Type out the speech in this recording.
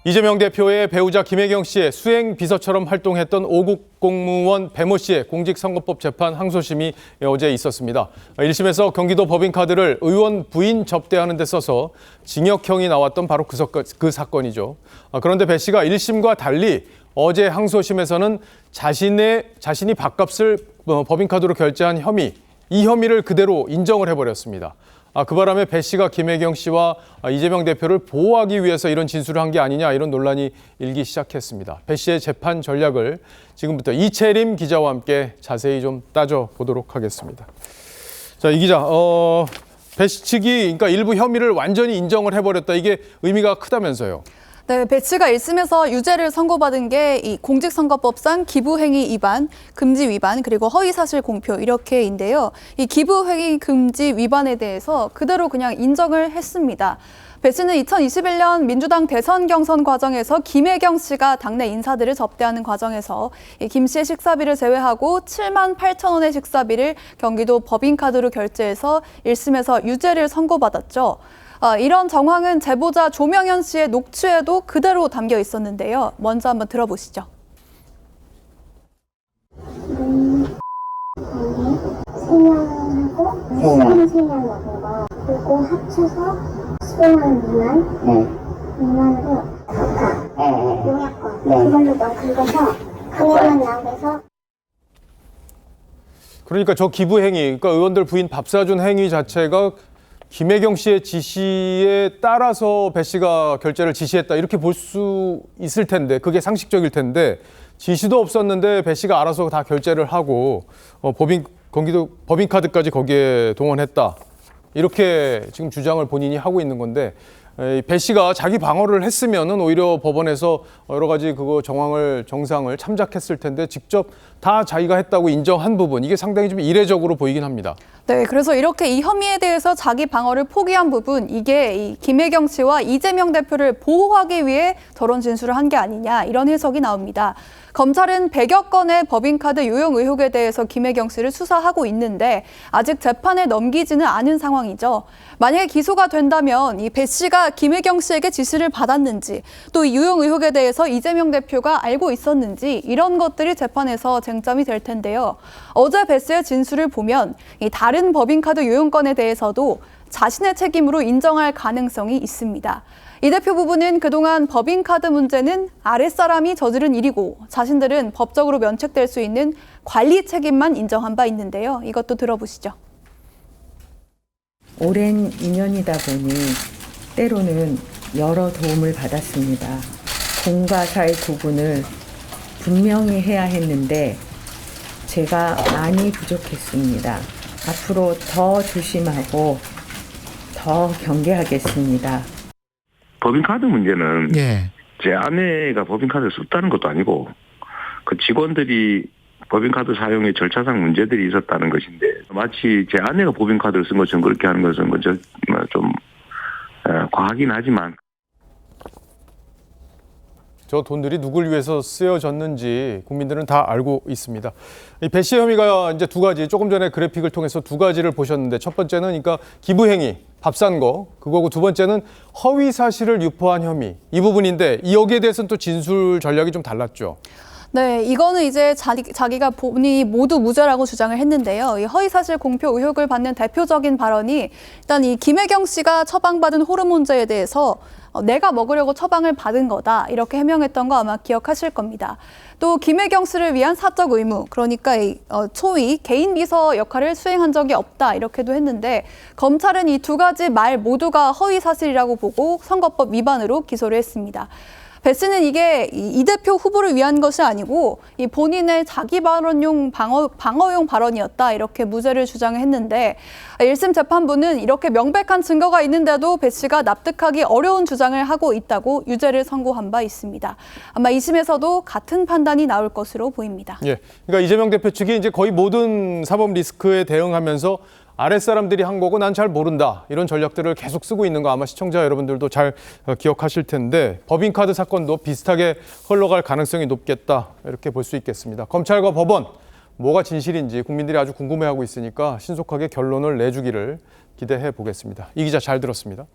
이재명 대표의 배우자 김혜경 씨의 수행 비서처럼 활동했던 5급 공무원 배모 씨의 공직선거법 재판 항소심이 어제 있었습니다. 1심에서 경기도 법인카드를 의원 부인 접대하는 데 써서 징역형이 나왔던 바로 그 사건이죠. 그런데 배 씨가 1심과 달리 어제 항소심에서는 자신이 밥값을 법인카드로 결제한 이 혐의를 그대로 인정을 해버렸습니다. 그 바람에 배 씨가 김혜경 씨와 이재명 대표를 보호하기 위해서 이런 진술을 한 게 아니냐, 이런 논란이 일기 시작했습니다. 배 씨의 재판 전략을 지금부터 이채림 기자와 함께 자세히 좀 따져보도록 하겠습니다. 자, 이 기자, 배 씨 측이 그러니까 일부 혐의를 완전히 인정을 해버렸다, 이게 의미가 크다면서요? 네, 배 씨가 1심에서 유죄를 선고받은 게 이 공직선거법상 기부행위 위반, 금지 위반, 그리고 허위사실 공표 이렇게인데요. 이 기부행위 금지 위반에 대해서 그대로 그냥 인정을 했습니다. 배 씨는 2021년 민주당 대선 경선 과정에서 김혜경 씨가 당내 인사들을 접대하는 과정에서 김 씨의 식사비를 제외하고 7만 8천 원의 식사비를 경기도 법인카드로 결제해서 1심에서 유죄를 선고받았죠. 이런 정황은 제보자 조명현 씨의 녹취에도 그대로 담겨 있었는데요. 먼저 한번 들어보시죠. 수령하고 수령 먹은 거 그리고 합쳐서 15만 미만으로 용약권 그걸로 긁어서 금액만 나오면서. 그러니까 저 기부 행위, 그러니까 의원들 부인 밥 사준 행위 자체가 김혜경 씨의 지시에 따라서 배 씨가 결제를 지시했다, 이렇게 볼 수 있을 텐데, 그게 상식적일 텐데, 지시도 없었는데 배 씨가 알아서 다 결제를 하고 경기도 법인카드까지 거기에 동원했다, 이렇게 지금 주장을 본인이 하고 있는 건데, 배 씨가 자기 방어를 했으면은 오히려 법원에서 여러 가지 정상을 참작했을 텐데, 직접 다 자기가 했다고 인정한 부분, 이게 상당히 좀 이례적으로 보이긴 합니다. 네, 그래서 이렇게 이 혐의에 대해서 자기 방어를 포기한 부분, 이게 이 김혜경 씨와 이재명 대표를 보호하기 위해 저런 진술을 한 게 아니냐, 이런 해석이 나옵니다. 검찰은 100여 건의 법인카드 유용 의혹에 대해서 김혜경 씨를 수사하고 있는데 아직 재판에 넘기지는 않은 상황이죠. 만약에 기소가 된다면 이 배 씨가 김혜경 씨에게 지시를 받았는지, 또 이 유용 의혹에 대해서 이재명 대표가 알고 있었는지, 이런 것들이 재판에서 쟁점이 될 텐데요. 어제 배 씨의 진술을 보면 이 다른 법인카드 유용건에 대해서도 자신의 책임으로 인정할 가능성이 있습니다. 이 대표 부부는 그동안 법인카드 문제는 아랫사람이 저지른 일이고 자신들은 법적으로 면책될 수 있는 관리 책임만 인정한 바 있는데요. 이것도 들어보시죠. 오랜 인연이다 보니 때로는 여러 도움을 받았습니다. 공과 사의 구분을 분명히 해야 했는데 제가 많이 부족했습니다. 앞으로 더 조심하고 더 경계하겠습니다. 법인카드 문제는 제 아내가 법인카드를 썼다는 것도 아니고 그 직원들이 법인카드 사용에 절차상 문제들이 있었다는 것인데, 마치 제 아내가 법인카드를 쓴 것처럼 그렇게 하는 것은 좀 과하긴 하지만, 저 돈들이 누굴 위해서 쓰여졌는지 국민들은 다 알고 있습니다. 이 배 씨 혐의가 이제 두 가지, 조금 전에 그래픽을 통해서 두 가지를 보셨는데, 첫 번째는 그러니까 기부행위, 밥 산 거, 그거고, 두 번째는 허위 사실을 유포한 혐의, 이 부분인데, 여기에 대해서는 또 진술 전략이 좀 달랐죠. 네, 이거는 이제 자기가 본인이 모두 무죄라고 주장을 했는데요. 이 허위사실 공표 의혹을 받는 대표적인 발언이, 일단 이 김혜경 씨가 처방받은 호르몬제에 대해서 내가 먹으려고 처방을 받은 거다, 이렇게 해명했던 거 아마 기억하실 겁니다. 또 김혜경 씨를 위한 사적 의무, 그러니까 초위 개인 비서 역할을 수행한 적이 없다, 이렇게도 했는데, 검찰은 이 두 가지 말 모두가 허위 사실이라고 보고 선거법 위반으로 기소를 했습니다. 배 씨는 이게 이 대표 후보를 위한 것이 아니고 이 본인의 자기 발언용 방어용 발언이었다, 이렇게 무죄를 주장했는데, 1심 재판부는 이렇게 명백한 증거가 있는데도 배 씨가 납득하기 어려운 주장을 하고 있다고 유죄를 선고한 바 있습니다. 아마 2심에서도 같은 판단이 나올 것으로 보입니다. 그러니까 이재명 대표 측이 이제 거의 모든 사법 리스크에 대응하면서 아랫사람들이 한 거고 난 잘 모른다, 이런 전략들을 계속 쓰고 있는 거 아마 시청자 여러분들도 잘 기억하실 텐데, 법인카드 사건도 비슷하게 흘러갈 가능성이 높겠다, 이렇게 볼 수 있겠습니다. 검찰과 법원, 뭐가 진실인지 국민들이 아주 궁금해하고 있으니까 신속하게 결론을 내주기를 기대해 보겠습니다. 이 기자 잘 들었습니다.